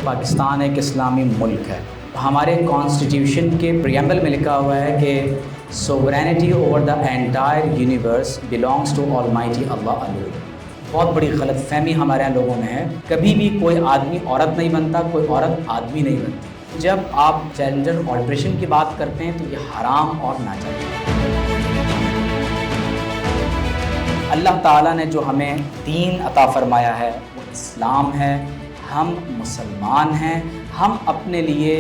پاکستان ایک اسلامی ملک ہے۔ ہمارے کانسٹیٹیوشن کے پریمبل میں لکھا ہوا ہے کہ sovereignty over the entire universe belongs to Almighty Allah alone. بہت بڑی غلط فہمی ہمارے یہاں لوگوں میں ہے، کبھی بھی کوئی آدمی عورت نہیں بنتا، کوئی عورت آدمی نہیں بنتی۔ جب آپ جینڈر آلٹریشن کی بات کرتے ہیں تو یہ حرام اور ناجائز ہے۔ اللہ تعالیٰ نے جو ہمیں دین عطا فرمایا ہے وہ اسلام ہے، ہم مسلمان ہیں، ہم اپنے لیے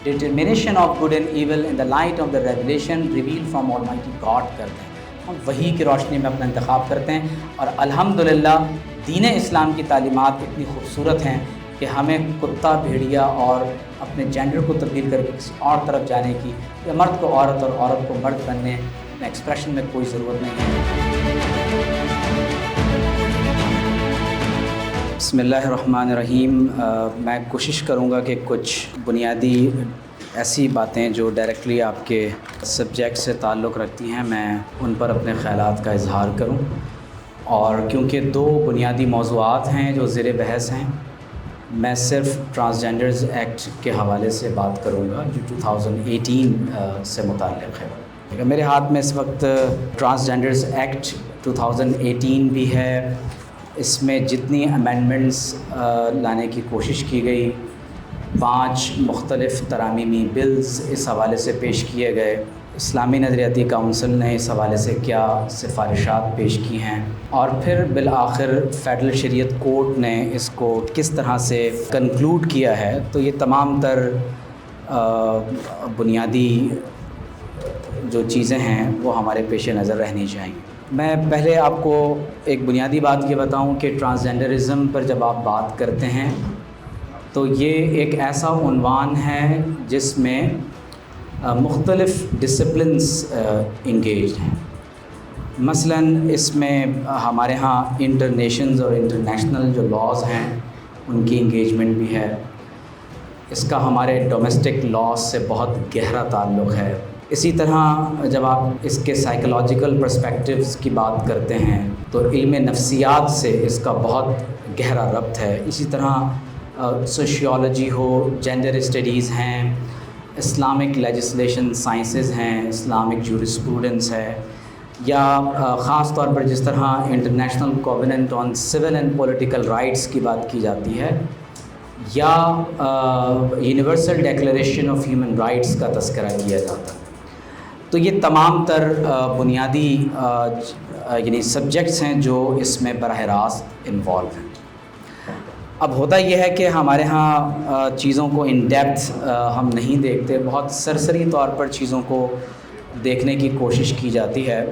determination of good and evil in the light of the revelation reveal from Almighty God کرتے ہیں۔ ہم وحی کی روشنی میں اپنا انتخاب کرتے ہیں، اور الحمدللہ دین اسلام کی تعلیمات اتنی خوبصورت ہیں کہ ہمیں کتا بھیڑیا اور اپنے جینڈر کو تبدیل کر کے کسی اور طرف جانے کی، یا مرد کو عورت اور عورت کو مرد بننے میں ایکسپریشن میں کوئی ضرورت نہیں ہے۔ بسم اللہ الرحمن الرحیم۔ میں کوشش کروں گا کہ کچھ بنیادی ایسی باتیں جو ڈائریکٹلی آپ کے سبجیکٹ سے تعلق رکھتی ہیں، میں ان پر اپنے خیالات کا اظہار کروں، اور کیونکہ دو بنیادی موضوعات ہیں جو زیر بحث ہیں، میں صرف ٹرانسجینڈرز ایکٹ کے حوالے سے بات کروں گا جو 2018 سے متعلق ہے۔ میرے ہاتھ میں اس وقت ٹرانسجینڈرز ایکٹ 2018 بھی ہے۔ اس میں جتنی امینڈمنٹس لانے کی کوشش کی گئی، 5 مختلف ترمیمی بلز اس حوالے سے پیش کیے گئے۔ اسلامی نظریاتی کونسل نے اس حوالے سے کیا سفارشات پیش کی ہیں، اور پھر بالآخر فیڈرل شریعت کورٹ نے اس کو کس طرح سے کنکلوڈ کیا ہے، تو یہ تمام تر بنیادی جو چیزیں ہیں وہ ہمارے پیش نظر رہنی چاہیے۔ میں پہلے آپ کو ایک بنیادی بات یہ بتاؤں کہ ٹرانسجینڈرزم پر جب آپ بات کرتے ہیں تو یہ ایک ایسا عنوان ہے جس میں مختلف ڈسپلنس انگیجڈ ہیں۔ مثلاً اس میں ہمارے ہاں انٹرنیشنز اور انٹرنیشنل جو لاز ہیں ان کی انگیجمنٹ بھی ہے۔ اس کا ہمارے ڈومیسٹک لاز سے بہت گہرا تعلق ہے۔ اسی طرح جب آپ اس کے سائیکولوجیکل پرسپیکٹیوز کی بات کرتے ہیں تو علم نفسیات سے اس کا بہت گہرا ربط ہے۔ اسی طرح سوشیولوجی ہو، جینڈر اسٹڈیز ہیں، اسلامک لیجسلیشن سائنسز ہیں، اسلامک جورسپروڈنس ہے، یا خاص طور پر جس طرح international covenant on civil and political rights کی بات کی جاتی ہے، یا universal declaration of human rights کا تذکرہ کیا جاتا ہے۔ تو یہ تمام تر بنیادی یعنی سبجیکٹس ہیں جو اس میں براہ راست انوالو ہیں۔ اب ہوتا یہ ہے کہ ہمارے ہاں چیزوں کو ان ڈیپتھ ہم نہیں دیکھتے، بہت سرسری طور پر چیزوں کو دیکھنے کی کوشش کی جاتی ہے۔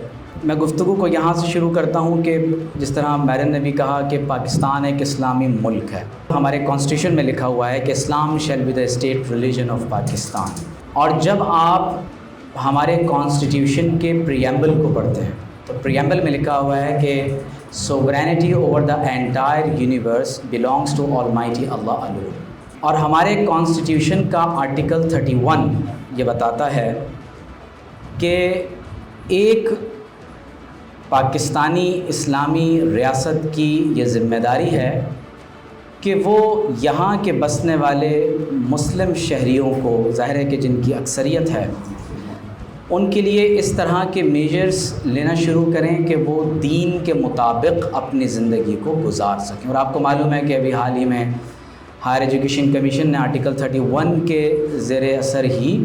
میں گفتگو کو یہاں سے شروع کرتا ہوں کہ جس طرح میرن نے بھی کہا کہ پاکستان ایک اسلامی ملک ہے۔ ہمارے کانسٹیٹیوشن میں لکھا ہوا ہے کہ Islam shall be the state religion of Pakistan, اور جب آپ ہمارے کانسٹیٹیوشن کے پریمبل کو پڑھتے ہیں تو پریمبل میں لکھا ہوا ہے کہ sovereignty over the entire universe belongs to Almighty Allah alone, اور ہمارے کانسٹیٹیوشن کا آرٹیکل 31 یہ بتاتا ہے کہ ایک پاکستانی اسلامی ریاست کی یہ ذمہ داری ہے کہ وہ یہاں کے بسنے والے مسلم شہریوں کو، ظاہر ہے کہ جن کی اکثریت ہے، ان کے لیے اس طرح کے میجرز لینا شروع کریں کہ وہ دین کے مطابق اپنی زندگی کو گزار سکیں۔ اور آپ کو معلوم ہے کہ ابھی حال ہی میں ہائر ایجوکیشن کمیشن نے آرٹیکل 31 کے زیر اثر ہی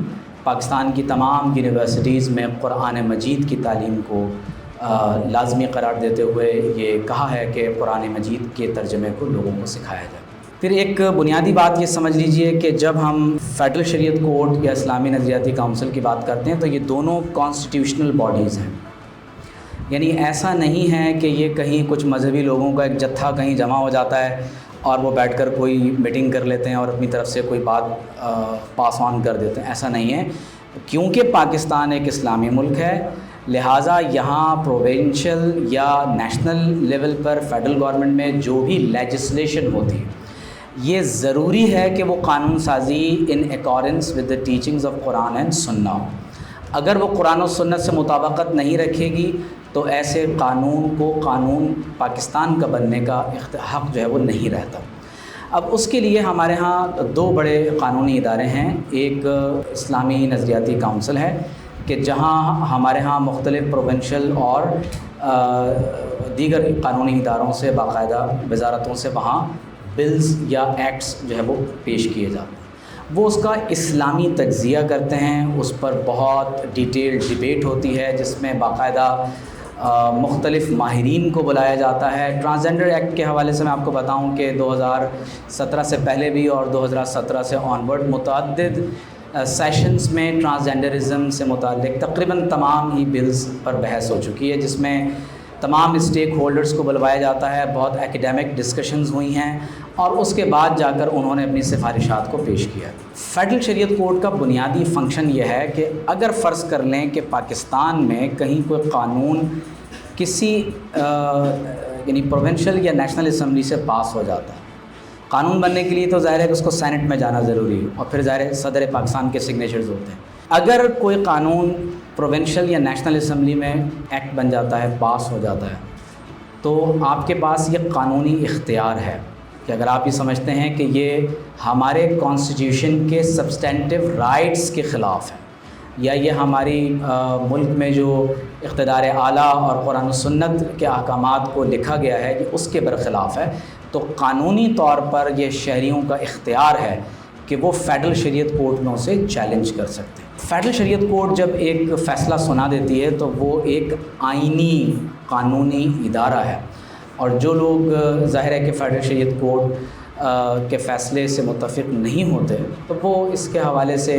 پاکستان کی تمام یونیورسٹیز میں قرآن مجید کی تعلیم کو لازمی قرار دیتے ہوئے یہ کہا ہے کہ قرآن مجید کے ترجمے کو لوگوں کو سکھایا جائے۔ پھر ایک بنیادی بات یہ سمجھ لیجئے کہ جب ہم فیڈرل شریعت کورٹ یا اسلامی نظریاتی کونسل کی بات کرتے ہیں تو یہ دونوں کانسٹیٹیوشنل باڈیز ہیں، یعنی ایسا نہیں ہے کہ یہ کہیں کچھ مذہبی لوگوں کا ایک جتھا کہیں جمع ہو جاتا ہے اور وہ بیٹھ کر کوئی میٹنگ کر لیتے ہیں اور اپنی طرف سے کوئی بات پاس آن کر دیتے ہیں۔ ایسا نہیں ہے، کیونکہ پاکستان ایک اسلامی ملک ہے، لہٰذا یہاں پروونشل یا نیشنل لیول پر فیڈرل گورنمنٹ میں جو بھی لیجسلیشن ہوتی ہے یہ ضروری ہے کہ وہ قانون سازی ان accordance with the teachings of Quran and سنہ۔ اگر وہ قرآن و سنت سے مطابقت نہیں رکھے گی تو ایسے قانون کو قانون پاکستان کا بننے کا حق جو ہے وہ نہیں رہتا۔ اب اس کے لیے ہمارے ہاں دو بڑے قانونی ادارے ہیں. ایک اسلامی نظریاتی کونسل ہے کہ جہاں ہمارے ہاں مختلف پروونشل اور دیگر قانونی اداروں سے باقاعدہ وزارتوں سے وہاں بلز یا ایکٹس جو ہے وہ پیش کیے جاتے ہیں. وہ اس کا اسلامی تجزیہ کرتے ہیں، اس پر بہت ڈیٹیل ڈیبیٹ ہوتی ہے جس میں باقاعدہ مختلف ماہرین کو بلایا جاتا ہے. ٹرانسجنڈر ایکٹ کے حوالے سے میں آپ کو بتاؤں کہ 2017 سے پہلے بھی اور 2017 سے آنورڈ متعدد سیشنز میں ٹرانسجنڈرزم سے متعلق تقریباً تمام ہی بلز پر بحث ہو چکی ہے، جس میں تمام اسٹیک ہولڈرز کو بلوایا جاتا ہے. بہت ایکیڈیمک ڈسکشنز ہوئی ہیں اور اس کے بعد جا کر انہوں نے اپنی سفارشات کو پیش کیا. فیڈرل شریعت کورٹ کا بنیادی فنکشن یہ ہے کہ اگر فرض کر لیں کہ پاکستان میں کہیں کوئی قانون کسی یعنی پروونشل یا نیشنل اسمبلی سے پاس ہو جاتا ہے، قانون بننے کے لیے تو ظاہر ہے کہ اس کو سینٹ میں جانا ضروری ہے اور پھر ظاہر ہے صدر پاکستان کے سگنیچرز ہوتے ہیں. اگر کوئی قانون پروونشل یا نیشنل اسمبلی میں ایکٹ بن جاتا ہے، پاس ہو جاتا ہے، تو آپ کے پاس یہ قانونی اختیار ہے کہ اگر آپ یہ سمجھتے ہیں کہ یہ ہمارے کانسٹیٹیوشن کے سبسٹینٹیو رائٹس کے خلاف ہے یا یہ ہماری ملک میں جو اقتدار اعلیٰ اور قرآن و سنت کے احکامات کو لکھا گیا ہے یہ اس کے برخلاف ہے، تو قانونی طور پر یہ شہریوں کا اختیار ہے کہ وہ فیڈرل شریعت کورٹ میں اسے چیلنج کر سکتے ہیں. فیڈرل شریعت کورٹ جب ایک فیصلہ سنا دیتی ہے تو وہ ایک آئینی قانونی ادارہ ہے، اور جو لوگ ظاہر ہے کہ فیڈرل شریعت کورٹ کے فیصلے سے متفق نہیں ہوتے تو وہ اس کے حوالے سے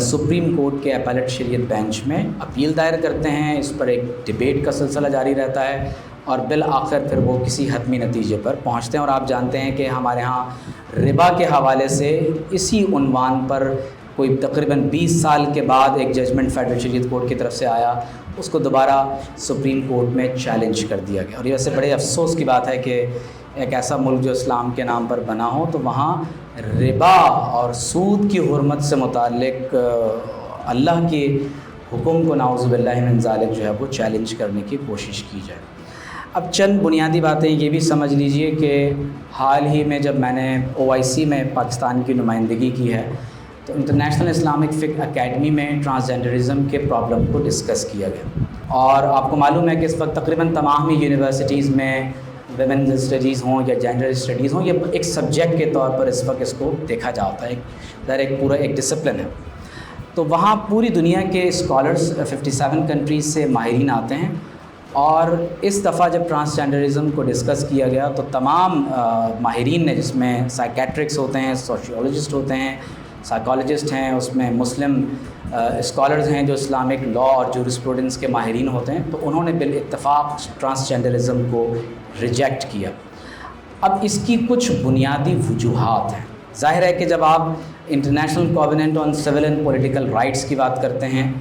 سپریم کورٹ کے اپیلیٹ شریعت بینچ میں اپیل دائر کرتے ہیں. اس پر ایک ڈیبیٹ کا سلسلہ جاری رہتا ہے اور بالآخر پھر وہ کسی حتمی نتیجے پر پہنچتے ہیں. اور آپ جانتے ہیں کہ ہمارے ہاں ربا کے حوالے سے اسی عنوان پر کوئی تقریباً 20 سال کے بعد ایک ججمنٹ فیڈرل شریعت کورٹ کی طرف سے آیا، اس کو دوبارہ سپریم کورٹ میں چیلنج کر دیا گیا. اور یہ ویسے بڑے افسوس کی بات ہے کہ ایک ایسا ملک جو اسلام کے نام پر بنا ہو تو وہاں ربا اور سود کی حرمت سے متعلق اللہ کے حکم کو نعوذ باللہ من ذالک جو ہے وہ چیلنج کرنے کی کوشش کی جائے. اب چند بنیادی باتیں یہ بھی سمجھ لیجئے کہ حال ہی میں جب میں نے OIC میں پاکستان کی نمائندگی کی ہے تو انٹرنیشنل اسلامک فقہ اکیڈمی میں ٹرانسجنڈرزم کے پرابلم کو ڈسکس کیا گیا. اور آپ کو معلوم ہے کہ اس وقت تقریباً تمام ہی یونیورسٹیز میں ویمنز اسٹڈیز ہوں یا جینڈر اسٹڈیز ہوں، یہ ایک سبجیکٹ کے طور پر اس وقت اس کو دیکھا جاتا ہے، ایک پورا ایک ڈسپلن ہے. تو وہاں پوری دنیا کے اسکالرز 57 کنٹریز سے ماہرین آتے ہیں، اور اس دفعہ جب ٹرانسجنڈرزم کو ڈسکس کیا گیا تو تمام ماہرین نے، جس میں سائیکیٹرکس ہوتے ہیں، سوشیولوجسٹ ہوتے ہیں، سائیکالوجسٹ ہیں، اس میں مسلم اسکالرز ہیں جو اسلامک لا اور جورسپروڈنس کے ماہرین ہوتے ہیں، تو انہوں نے بالاتفاق ٹرانسجنڈرزم کو ریجیکٹ کیا. اب اس کی کچھ بنیادی وجوہات ہیں. ظاہر ہے کہ جب آپ international covenant on civil and political rights کی بات کرتے ہیں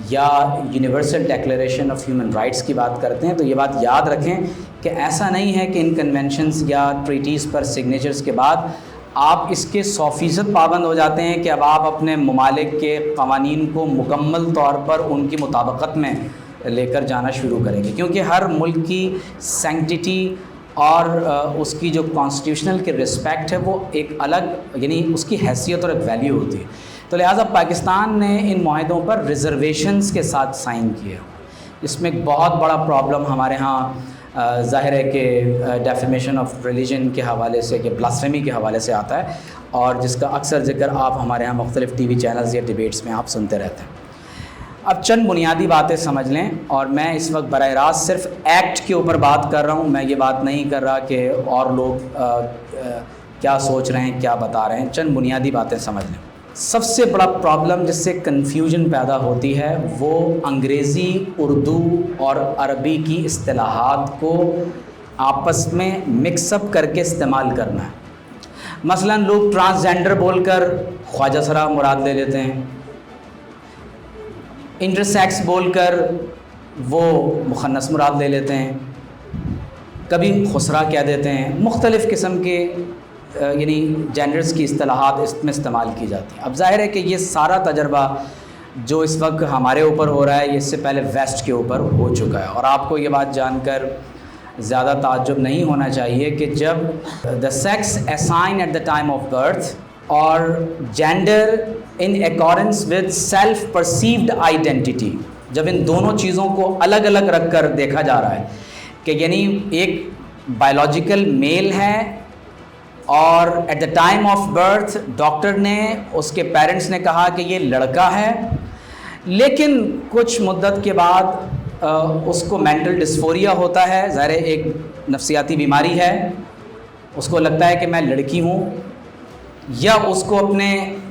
یا universal declaration of human rights کی بات کرتے ہیں تو یہ بات یاد رکھیں کہ ایسا نہیں ہے کہ ان کنونشنز یا ٹریٹیز پر سگنیچرز کے بعد آپ اس کے 100% پابند ہو جاتے ہیں کہ اب آپ اپنے ممالک کے قوانین کو مکمل طور پر ان کی مطابقت میں لے کر جانا شروع کریں گے، کیونکہ ہر ملک کی سینکٹیٹی اور اس کی جو کانسٹیٹیوشنل کی رسپیکٹ ہے وہ ایک الگ، یعنی اس کی حیثیت اور ایک ویلیو ہوتی ہے. تو لہٰذا پاکستان نے ان معاہدوں پر ریزرویشنز کے ساتھ سائن کیے. اس میں ایک بہت بڑا پرابلم ہمارے ہاں ظاہر ہے کہ ڈیفیمیشن آف ریلیجن کے حوالے سے، کہ بلاسفیمی کے حوالے سے آتا ہے، اور جس کا اکثر ذکر آپ ہمارے ہاں مختلف ٹی وی چینلز یا ڈیبیٹس میں آپ سنتے رہتے ہیں. اب چند بنیادی باتیں سمجھ لیں، اور میں اس وقت براہ راست صرف ایکٹ کے اوپر بات کر رہا ہوں. میں یہ بات نہیں کر رہا کہ اور لوگ کیا سوچ رہے ہیں، کیا بتا رہے ہیں. چند بنیادی باتیں سمجھ لیں. سب سے بڑا پرابلم جس سے کنفیوژن پیدا ہوتی ہے وہ انگریزی، اردو اور عربی کی اصطلاحات کو آپس میں مکس اپ کر کے استعمال کرنا ہے. مثلا لوگ ٹرانسجینڈر بول کر خواجہ سرا مراد لے لیتے ہیں، انٹرسیکس بول کر وہ مخنث مراد لے لیتے ہیں، کبھی خسرا کہہ دیتے ہیں. مختلف قسم کے یعنی جینڈرز کی اصطلاحات اس میں استعمال کی جاتی ہیں. اب ظاہر ہے کہ یہ سارا تجربہ جو اس وقت ہمارے اوپر ہو رہا ہے یہ اس سے پہلے ویسٹ کے اوپر ہو چکا ہے. اور آپ کو یہ بات جان کر زیادہ تعجب نہیں ہونا چاہیے کہ جب the sex assign at the time of birth اور gender in accordance with self perceived identity, جب ان دونوں چیزوں کو الگ الگ رکھ کر دیکھا جا رہا ہے کہ یعنی ایک بائیولوجیکل میل ہے اور at the time of birth doctor نے، اس کے پیرنٹس نے کہا کہ یہ لڑکا ہے، لیکن کچھ مدت کے بعد اس کو مینٹل ڈسفوریا ہوتا ہے، ظاہر ایک نفسیاتی بیماری ہے، اس کو لگتا ہے کہ میں لڑکی ہوں، یا اس کو اپنے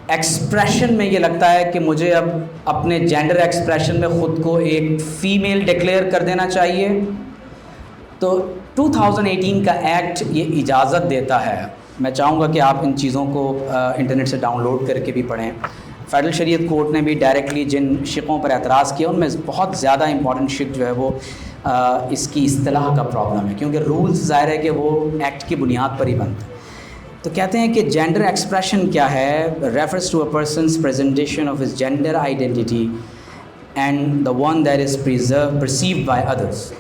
ایکسپریشن میں یہ لگتا ہے کہ مجھے اب اپنے جینڈر ایکسپریشن میں خود کو ایک فیمیل ڈکلیئر کر دینا چاہیے. تو 2018 کا ایکٹ یہ اجازت دیتا ہے. میں چاہوں گا کہ آپ ان چیزوں کو انٹرنیٹ سے ڈاؤن لوڈ کر کے بھی پڑھیں. فیڈرل شریعت کورٹ نے بھی ڈائریکٹلی جن شقوں پر اعتراض کیا ان میں بہت زیادہ امپورٹنٹ شق جو ہے وہ اس کی اصطلاح کا پرابلم ہے، کیونکہ رولز ظاہر ہے کہ وہ ایکٹ کی بنیاد پر ہی بنتے ہیں. تو کہتے ہیں کہ جینڈر ایکسپریشن کیا ہے، refers to a person's presentation of his gender identity and the one that is perceived by others.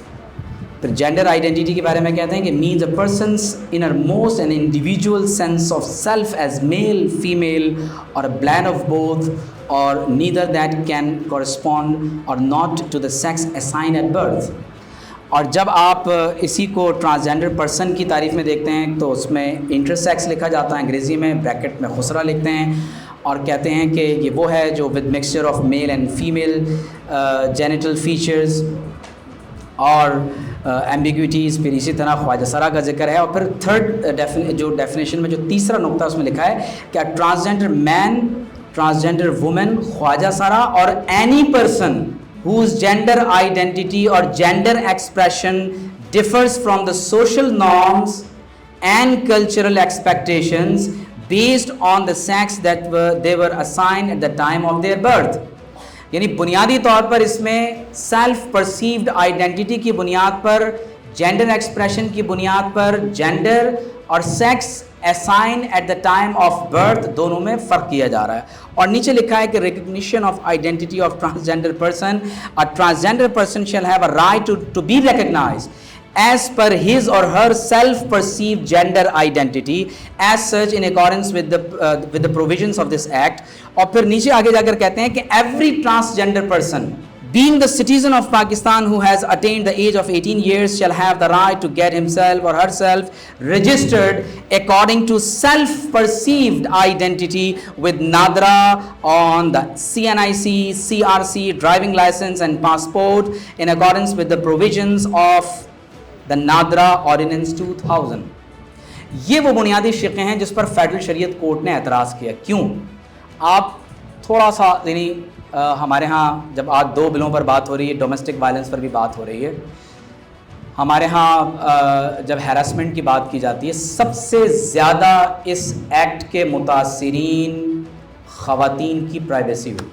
پھر جینڈر آئیڈینٹی کے بارے میں کہتے ہیں کہ means a person's innermost an individual sense of self as male female or a blend of both or neither that can correspond or not to the sex assign at birth. اور جب آپ اسی کو transgender person کی تعریف میں دیکھتے ہیں تو اس میں انٹرسیکس لکھا جاتا ہے انگریزی میں، بریکٹ میں خسرہ لکھتے ہیں، اور کہتے ہیں کہ یہ وہ ہے جو with mixture of male and female genital features اور ایمبیگوٹیز. پھر اسی طرح خواجہ سرا کا ذکر ہے. اور پھر تھرڈ جو ڈیفینیشن میں جو تیسرا نقطہ اس میں لکھا ہے کہ ٹرانسجینڈر مین، ٹرانسجینڈر وومن، خواجہ سرا اور any person whose gender identity or gender expression differs from the social norms and cultural expectations based on the sex that they were assigned at the time of their birth. یعنی بنیادی طور پر اس میں self perceived identity کی بنیاد پر، gender expression کی بنیاد پر جینڈر اور sex assign at the time of birth دونوں میں فرق کیا جا رہا ہے. اور نیچے لکھا ہے کہ recognition of identity of transgender person, a transgender person shall have a right to be recognized as per his or her self-perceived gender identity as such in accordance with the provisions of this act. اور پھر نیچے آگے جا کر کہتے ہیں کہ every transgender person being the citizen of Pakistan who has attained the age of 18 years shall have the right to get himself or herself registered according to self-perceived identity with NADRA on the CNIC, CRC, driving license and passport in accordance with the provisions of the NADRA Ordinance 2000. یہ وہ بنیادی شقیں ہیں جس پر federal شریعت court نے اعتراض کیا. کیوں؟ آپ تھوڑا سا یعنی ہمارے ہاں جب آج 2 بلوں پر بات ہو رہی ہے، ڈومیسٹک وائلنس پر بھی بات ہو رہی ہے، ہمارے ہاں جب ہیراسمنٹ کی بات کی جاتی ہے سب سے زیادہ اس ایکٹ کے متاثرین خواتین کی پرائیویسی ہوئی.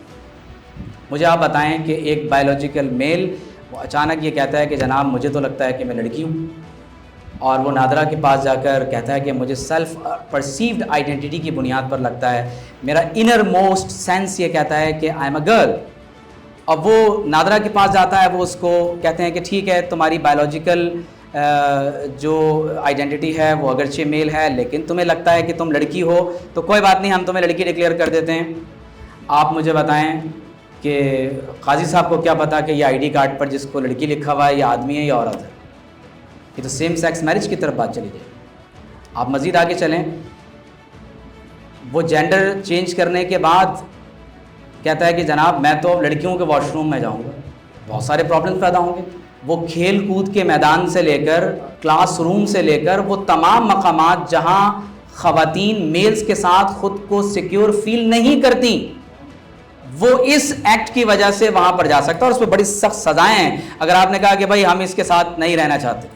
مجھے آپ بتائیں کہ ایک بایولوجیکل میل وہ اچانک یہ کہتا ہے کہ جناب مجھے تو لگتا ہے کہ میں لڑکی ہوں، اور وہ نادرا کے پاس جا کر کہتا ہے کہ مجھے سیلف پرسیوڈ آئیڈینٹی کی بنیاد پر لگتا ہے، میرا انر موسٹ سینس یہ کہتا ہے کہ آئی ایم اے گرل. اب وہ نادرا کے پاس جاتا ہے، وہ اس کو کہتے ہیں کہ ٹھیک ہے تمہاری بایولوجیکل جو آئیڈینٹی ہے وہ اگرچہ میل ہے لیکن تمہیں لگتا ہے کہ تم لڑکی ہو، تو کوئی بات نہیں، ہم تمہیں لڑکی ڈکلیئر کر دیتے ہیں. آپ مجھے بتائیں کہ قاضی صاحب کو کیا پتا کہ یہ آئی ڈی کارڈ پر جس کو لڑکی لکھا ہوا ہے یہ آدمی ہے یا عورت ہے؟ یہ تو سیم سیکس میرج کی طرف بات چلی جائے. آپ مزید آگے چلیں، وہ جینڈر چینج کرنے کے بعد کہتا ہے کہ جناب میں تو لڑکیوں کے واش روم میں جاؤں گا. بہت سارے پرابلمس پیدا ہوں گے. وہ کھیل کود کے میدان سے لے کر کلاس روم سے لے کر وہ تمام مقامات جہاں خواتین میلز کے ساتھ خود کو سیکیور فیل نہیں کرتی، وہ اس ایکٹ کی وجہ سے وہاں پر جا سکتا ہے، اور اس پہ بڑی سخت سزائیں ہیں اگر آپ نے کہا کہ بھائی ہم اس کے ساتھ نہیں رہنا چاہتے.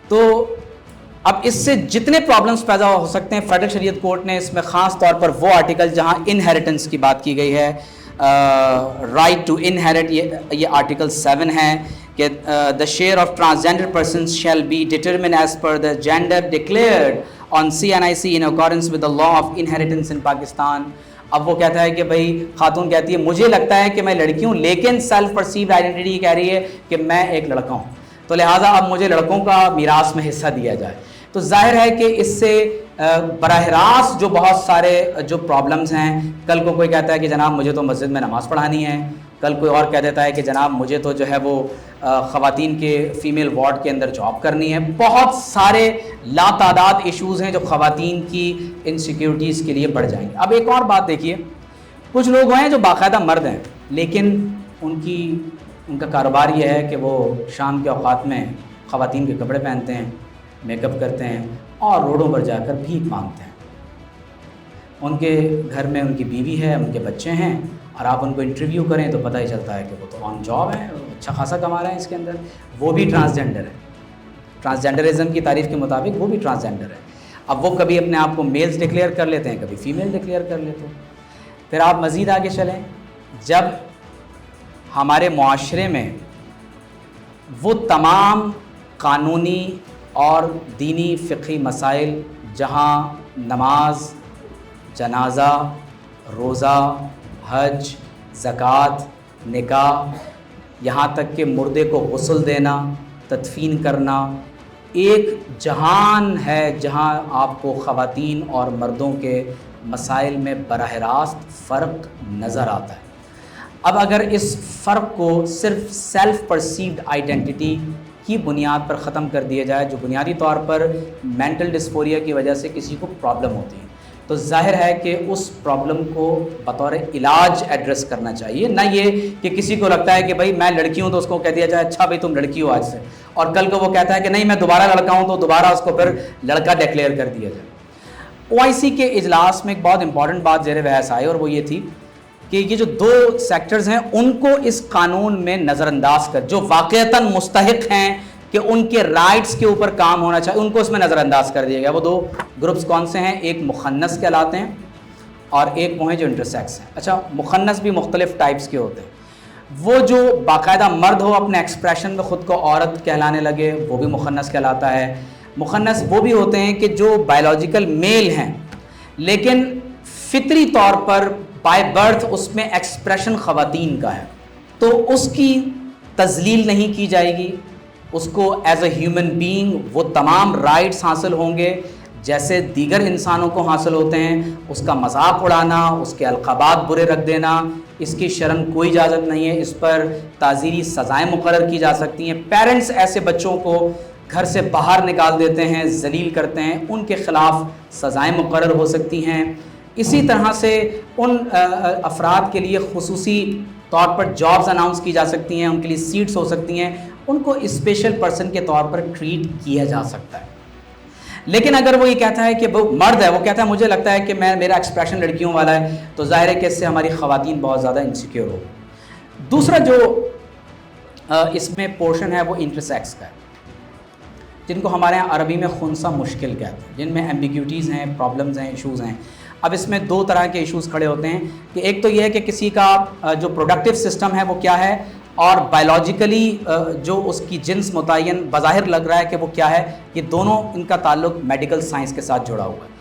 تو اب اس سے جتنے پرابلمس پیدا ہو سکتے ہیں، فیڈرل شریعت کورٹ نے اس میں خاص طور پر وہ آرٹیکل جہاں انہیریٹنس کی بات کی گئی ہے، رائٹ ٹو انہیریٹ، یہ آرٹیکل 7 ہے کہ the share of transgender persons shall be determined as per the gender declared on CNIC in accordance with the law of inheritance in Pakistan. اب وہ کہتا ہے کہ بھائی خاتون کہتی ہے مجھے لگتا ہے کہ میں لڑکی ہوں لیکن سیلف پرسیوڈ آئیڈینٹی کہہ رہی ہے کہ میں ایک لڑکا ہوں. تو لہٰذا اب مجھے لڑکوں کا میراث میں حصہ دیا جائے. تو ظاہر ہے کہ اس سے براہ راست جو بہت سارے جو پرابلمز ہیں، کل کو کوئی کہتا ہے کہ جناب مجھے تو مسجد میں نماز پڑھانی ہے، کل کوئی اور کہہ دیتا ہے کہ جناب مجھے تو جو ہے وہ خواتین کے فیمیل وارڈ کے اندر جاب کرنی ہے. بہت سارے لا تعداد ایشوز ہیں جو خواتین کی انسیکیورٹیز کے لیے بڑھ جائیں گے. اب ایک اور بات دیکھیے، کچھ لوگ ہیں جو باقاعدہ مرد ہیں لیکن ان کا کاروبار یہ ہے کہ وہ شام کے اوقات میں خواتین کے کپڑے پہنتے ہیں، میک اپ کرتے ہیں اور روڈوں پر جا کر بھیک مانگتے ہیں. ان کے گھر میں ان کی بیوی ہے، ان کے بچے ہیں، اور آپ ان کو انٹرویو کریں تو پتہ ہی چلتا ہے کہ وہ تو آن جاب ہے، اچھا خاصا کما رہے ہیں اس کے اندر. وہ بھی ٹرانسجینڈر ہے، ٹرانسجینڈرزم کی تعریف کے مطابق وہ بھی ٹرانسجینڈر ہے. اب وہ کبھی اپنے آپ کو میلز ڈکلیئر کر لیتے ہیں، کبھی فیمیل ڈکلیئر کر لیتے ہیں. پھر آپ مزید آگے چلیں، جب ہمارے معاشرے میں وہ تمام قانونی اور دینی فقہی مسائل جہاں نماز، جنازہ، روزہ، حج، زکوٰۃ، نکاح، یہاں تک کہ مردے کو غسل دینا، تدفین کرنا، ایک جہان ہے جہاں آپ کو خواتین اور مردوں کے مسائل میں براہ راست فرق نظر آتا ہے. اب اگر اس فرق کو صرف سیلف پرسیوڈ آئیڈینٹی کی بنیاد پر ختم کر دیا جائے، جو بنیادی طور پر مینٹل ڈسفوریا کی وجہ سے کسی کو پرابلم ہوتی ہے، تو ظاہر ہے کہ اس پرابلم کو بطور علاج ایڈریس کرنا چاہیے. نہ یہ کہ کسی کو لگتا ہے کہ بھائی میں لڑکی ہوں تو اس کو کہہ دیا جائے اچھا بھائی تم لڑکی ہو آج سے، اور کل کو وہ کہتا ہے کہ نہیں میں دوبارہ لڑکا ہوں تو دوبارہ اس کو پھر لڑکا ڈکلیئر کر دیا جائے. OIC کے اجلاس میں ایک بہت امپورٹنٹ بات زیر بحث آئی، اور وہ یہ تھی کہ یہ جو دو سیکٹرز ہیں ان کو اس قانون میں نظر انداز کر، جو واقعتاً مستحق ہیں کہ ان کے رائٹس کے اوپر کام ہونا چاہیے، ان کو اس میں نظر انداز کر دیا گیا. وہ دو گروپس کون سے ہیں؟ ایک مخنث کہلاتے ہیں اور ایک وہ ہیں جو انٹرسیکس ہیں. اچھا، مخنث بھی مختلف ٹائپس کے ہوتے ہیں. وہ جو باقاعدہ مرد ہو اپنے ایکسپریشن میں خود کو عورت کہلانے لگے وہ بھی مخنث کہلاتا ہے. مخنث وہ بھی ہوتے ہیں کہ جو بایولوجیکل میل ہیں لیکن فطری طور پر بائی برتھ اس میں ایکسپریشن خواتین کا ہے، تو اس کی تذلیل نہیں کی جائے گی. اس کو ایز اے ہیومن بینگ وہ تمام رائٹس حاصل ہوں گے جیسے دیگر انسانوں کو حاصل ہوتے ہیں. اس کا مذاق اڑانا، اس کے القابات برے رکھ دینا، اس کی شرعاً کوئی اجازت نہیں ہے. اس پر تعزیری سزائیں مقرر کی جا سکتی ہیں. پیرنٹس ایسے بچوں کو گھر سے باہر نکال دیتے ہیں، ذلیل کرتے ہیں، ان کے خلاف سزائیں مقرر ہو سکتی ہیں. اسی طرح سے ان افراد کے لیے خصوصی طور پر جابز اناؤنس کی جا سکتی ہیں، ان کے لیے سیٹس ہو سکتی ہیں، ان کو اسپیشل پرسن کے طور پر ٹریٹ کیا جا سکتا ہے. لیکن اگر وہ یہ کہتا ہے کہ وہ مرد ہے، وہ کہتا ہے مجھے لگتا ہے کہ میرا ایکسپریشن لڑکیوں والا ہے، تو ظاہر ہے کہ اس سے ہماری خواتین بہت زیادہ انسیکیور ہو. دوسرا جو اس میں پورشن ہے وہ انٹرسیکس کا ہے، جن کو ہمارے یہاں عربی میں خنثی مشکل کہتے ہیں، جن میں ایمبیگوٹیز ہیں، پرابلمز ہیں، ایشوز ہیں. اب اس میں دو طرح کے ایشوز کھڑے ہوتے ہیں کہ ایک تو یہ ہے کہ کسی کا جو پروڈکٹیو سسٹم ہے وہ کیا ہے، اور بائیولوجیکلی جو اس کی جنس متعین بظاہر لگ رہا ہے کہ وہ کیا ہے. یہ دونوں ان کا تعلق میڈیکل سائنس کے ساتھ جڑا ہوا ہے.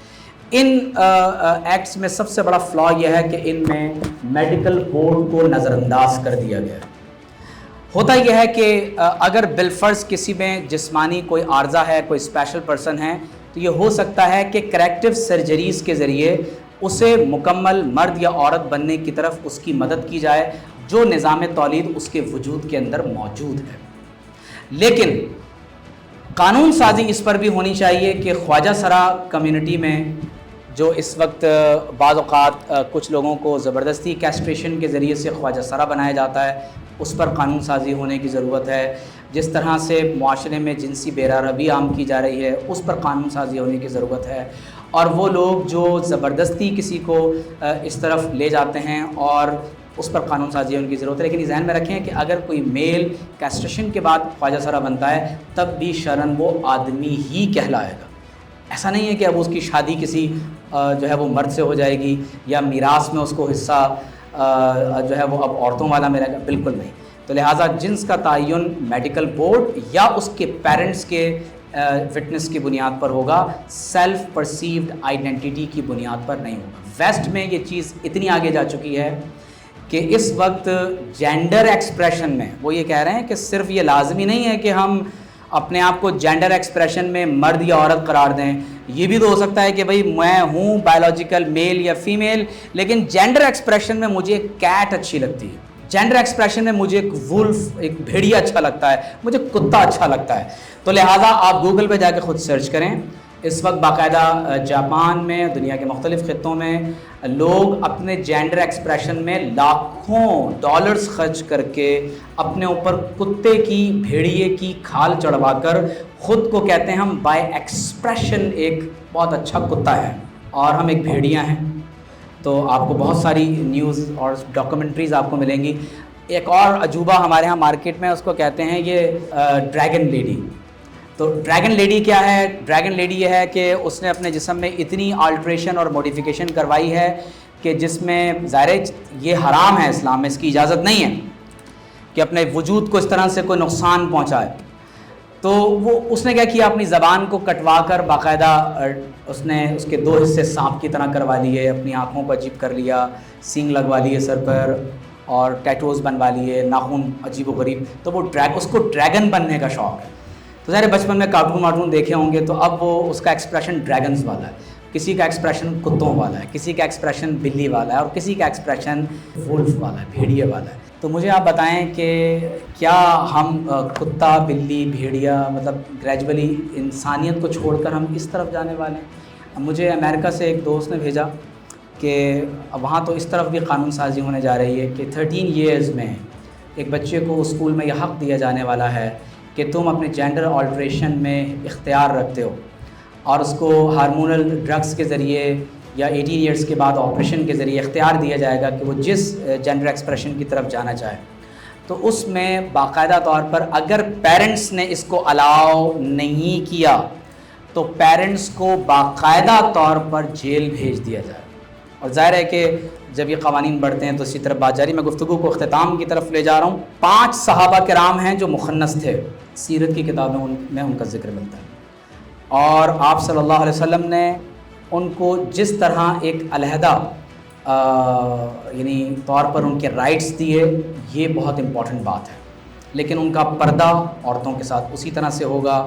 ان ایکٹس میں سب سے بڑا فلا یہ ہے کہ ان میں میڈیکل بورڈ کو نظر انداز کر دیا گیا ہے. ہوتا یہ ہے کہ اگر بالفرض کسی میں جسمانی کوئی عارضہ ہے، کوئی اسپیشل پرسن ہے، تو یہ ہو سکتا ہے کہ کریکٹیو سرجریز کے ذریعے اسے مکمل مرد یا عورت بننے کی طرف اس کی مدد کی جائے جو نظام تولید اس کے وجود کے اندر موجود ہے. لیکن قانون سازی اس پر بھی ہونی چاہیے کہ خواجہ سرا کمیونٹی میں جو اس وقت بعض اوقات کچھ لوگوں کو زبردستی کیسٹریشن کے ذریعے سے خواجہ سرا بنایا جاتا ہے، اس پر قانون سازی ہونے کی ضرورت ہے. جس طرح سے معاشرے میں جنسی بیرغبی عام کی جا رہی ہے اس پر قانون سازی ہونے کی ضرورت ہے. اور وہ لوگ جو زبردستی کسی کو اس طرف لے جاتے ہیں اور اس پر قانون سازی ہونے کی ضرورت ہے. لیکن یہ ذہن میں رکھیں کہ اگر کوئی میل کیسٹریشن کے بعد خواجہ سرا بنتا ہے تب بھی شرعاً وہ آدمی ہی کہلائے گا. ایسا نہیں ہے کہ اب اس کی شادی کسی جو ہے وہ مرد سے ہو جائے گی یا میراث میں اس کو حصہ جو ہے وہ اب عورتوں والا ملے گا، بالکل نہیں. تو لہٰذا جنس کا تعین میڈیکل بورڈ یا اس کے پیرنٹس کے فٹنس کی بنیاد پر ہوگا، سیلف پرسیوڈ آئیڈینٹی کی بنیاد پر نہیں ہوگا. ویسٹ میں یہ چیز اتنی آگے جا چکی ہے کہ اس وقت جینڈر ایکسپریشن میں وہ یہ کہہ رہے ہیں کہ صرف یہ لازمی نہیں ہے کہ ہم اپنے آپ کو جینڈر ایکسپریشن میں مرد یا عورت قرار دیں. یہ بھی تو ہو سکتا ہے کہ بھئی میں ہوں بایولوجیکل میل یا فیمیل، لیکن جینڈر ایکسپریشن میں مجھے ایک کیٹ اچھی لگتی ہے، جینڈر ایکسپریشن میں مجھے ایک وولف، ایک بھیڑیا اچھا لگتا ہے، مجھے کتا اچھا لگتا ہے. تو لہٰذا آپ گوگل پہ جا کے خود سرچ کریں. اس وقت باقاعدہ جاپان میں، دنیا کے مختلف خطوں میں لوگ اپنے جینڈر ایکسپریشن میں لاکھوں ڈالرز خرچ کر کے اپنے اوپر کتے کی، بھیڑیے کی کھال چڑھوا کر خود کو کہتے ہیں ہم بائی ایکسپریشن ایک بہت اچھا کتا ہے اور ہم ایک بھیڑیا ہیں. تو آپ کو بہت ساری نیوز اور ڈاکومنٹریز آپ کو ملیں گی. ایک اور عجوبہ ہمارے ہاں مارکیٹ میں، اس کو کہتے ہیں یہ ڈریگن لیڈی. تو ڈریگن لیڈی کیا ہے؟ ڈریگن لیڈی یہ ہے کہ اس نے اپنے جسم میں اتنی آلٹریشن اور موڈیفیکیشن کروائی ہے کہ جس میں ظاہر یہ حرام ہے، اسلام میں اس کی اجازت نہیں ہے کہ اپنے وجود کو اس طرح سے کوئی نقصان پہنچائے. تو وہ اس نے کیا کیا، اپنی زبان کو کٹوا کر باقاعدہ اس نے اس کے 2 حصے سانپ کی طرح کروا لیے، اپنی آنکھوں کو عجیب کر لیا، سینگ لگوا لیے سر پر اور ٹیٹوز بنوا لیے، ناخن عجیب و غریب. تو وہ اس کو ڈریگن بننے کا شوق ہے. تو ظاہر بچپن میں کارٹون وارٹون دیکھے ہوں گے، تو اب وہ اس کا ایکسپریشن ڈریگنز والا ہے، کسی کا ایکسپریشن کتوں والا ہے، کسی کا ایکسپریشن بلی والا ہے، اور کسی کا ایکسپریشن وولف والا ہے، بھیڑیے والا ہے. تو مجھے آپ بتائیں کہ کیا ہم کتا، بلی، بھیڑیا مطلب گریجولی انسانیت کو چھوڑ کر ہم اس طرف جانے والے ہیں؟ مجھے امریکہ سے ایک دوست نے بھیجا کہ وہاں تو اس طرف بھی قانون سازی ہونے جا رہی ہے کہ 13 ایئرز میں ایک بچے کو اسکول میں یہ حق دیا جانے والا ہے کہ تم اپنے جینڈر آلٹریشن میں اختیار رکھتے ہو، اور اس کو ہارمونل ڈرگس کے ذریعے یا 18 ایئرس کے بعد آپریشن کے ذریعے اختیار دیا جائے گا کہ وہ جس جینڈر ایکسپریشن کی طرف جانا چاہے. تو اس میں باقاعدہ طور پر اگر پیرنٹس نے اس کو الاؤ نہیں کیا تو پیرنٹس کو باقاعدہ طور پر جیل بھیج دیا جائے. اور ظاہر ہے کہ جب یہ قوانین بڑھتے ہیں تو اسی طرف بات جاری. میں گفتگو کو اختتام کی طرف لے جا رہا ہوں. 5 صحابہ کرام ہیں جو مخنث تھے، سیرت کی کتابوں میں ان کا ذکر ملتا ہے، اور آپ صلی اللہ علیہ وسلم نے ان کو جس طرح ایک علیحدہ یعنی طور پر ان کے رائٹس دیے، یہ بہت امپورٹنٹ بات ہے. لیکن ان کا پردہ عورتوں کے ساتھ اسی طرح سے ہوگا،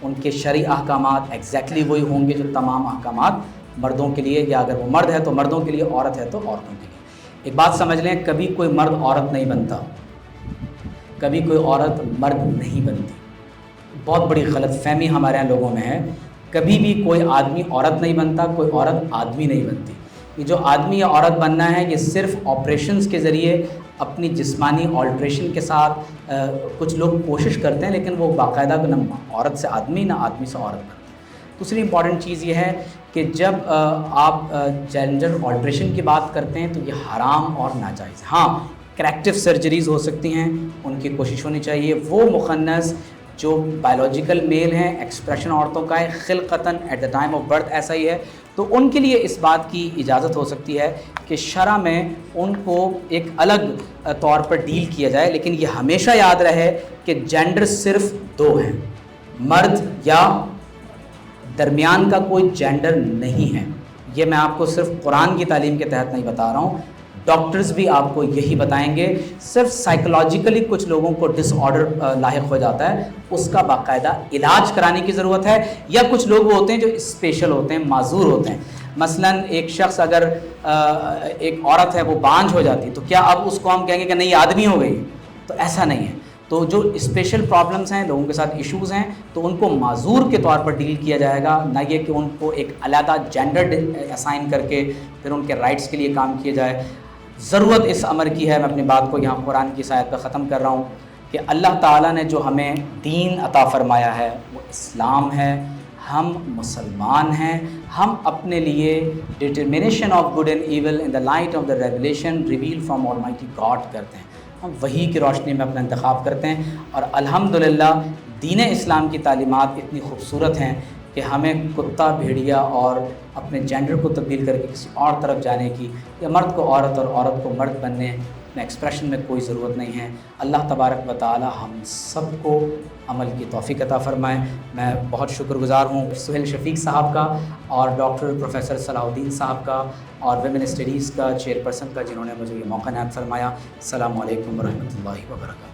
ان کے شرعی احکامات ایگزیکٹلی وہی ہوں گے جو تمام احکامات مردوں کے لیے، یا اگر وہ مرد ہے تو مردوں کے لیے، عورت ہے تو عورتوں کے لیے. ایک بات سمجھ لیں، کبھی کوئی مرد عورت نہیں بنتا، کبھی کوئی عورت مرد نہیں بنتی. بہت بڑی غلط فہمی ہمارے یہاں لوگوں میں ہے. کبھی بھی کوئی آدمی عورت نہیں بنتا، کوئی عورت آدمی نہیں بنتی. یہ جو آدمی یا عورت بننا ہے، یہ صرف آپریشنز کے ذریعے اپنی جسمانی آلٹریشن کے ساتھ کچھ لوگ کوشش کرتے ہیں، لیکن وہ باقاعدہ نہ عورت سے آدمی نہ آدمی سے عورت بنتے. دوسری امپورٹنٹ چیز یہ ہے کہ جب آپ جینڈر آلٹریشن کی بات کرتے ہیں تو یہ حرام اور ناجائز ہے. ہاں، کریکٹیو سرجریز ہو سکتی ہیں، ان کی کوشش ہونی چاہیے. وہ مخنث جو بایولوجیکل میل ہیں، ایکسپریشن عورتوں کا ہے، خلقتاً at the time of birth ایسا ہی ہے، تو ان کے لیے اس بات کی اجازت ہو سکتی ہے کہ شرع میں ان کو ایک الگ طور پر ڈیل کیا جائے. لیکن یہ ہمیشہ یاد رہے کہ جینڈر صرف 2 ہیں، مرد یا درمیان کا کوئی جینڈر نہیں ہے. یہ میں آپ کو صرف قرآن کی تعلیم کے تحت نہیں بتا رہا ہوں، ڈاکٹرز بھی آپ کو یہی بتائیں گے. صرف سائیکولوجیکلی کچھ لوگوں کو ڈس آرڈر لاحق ہو جاتا ہے، اس کا باقاعدہ علاج کرانے کی ضرورت ہے. یا کچھ لوگ وہ ہوتے ہیں جو اسپیشل ہوتے ہیں، معذور ہوتے ہیں. مثلا ایک شخص اگر ایک عورت ہے وہ بانجھ ہو جاتی، تو کیا اب اس کو ہم کہیں گے کہ نہیں آدمی ہو گئی؟ تو ایسا نہیں ہے. تو جو اسپیشل پرابلمس ہیں، لوگوں کے ساتھ ایشوز ہیں، تو ان کو معذور کے طور پر ڈیل کیا جائے گا، نہ یہ کہ ان کو ایک علیحدہ جینڈر اسائن کر کے پھر ان کے رائٹس کے لیے کام کیا جائے. ضرورت اس امر کی ہے. میں اپنی بات کو یہاں قرآن کی اس آیت پہ ختم کر رہا ہوں کہ اللہ تعالیٰ نے جو ہمیں دین عطا فرمایا ہے وہ اسلام ہے. ہم مسلمان ہیں. ہم اپنے لیے determination of good and evil in the light of the revelation reveal from Almighty God کرتے ہیں. ہم وحی کی روشنی میں اپنا انتخاب کرتے ہیں، اور الحمدللہ دین اسلام کی تعلیمات اتنی خوبصورت ہیں کہ ہمیں کتا، بھیڑیا اور اپنے جینڈر کو تبدیل کر کے کسی اور طرف جانے کی، یا مرد کو عورت اور عورت کو مرد بننے میں ایکسپریشن میں کوئی ضرورت نہیں ہے. اللہ تبارک و تعالی ہم سب کو عمل کی توفیق عطا فرمائے. میں بہت شکر گزار ہوں سہیل شفیق صاحب کا اور ڈاکٹر پروفیسر صلاح الدین صاحب کا اور ویمن اسٹڈیز کا چیئرپرسن کا جنہوں نے مجھے یہ موقع عنایت فرمایا. السلام علیکم ورحمۃ اللہ وبرکاتہ.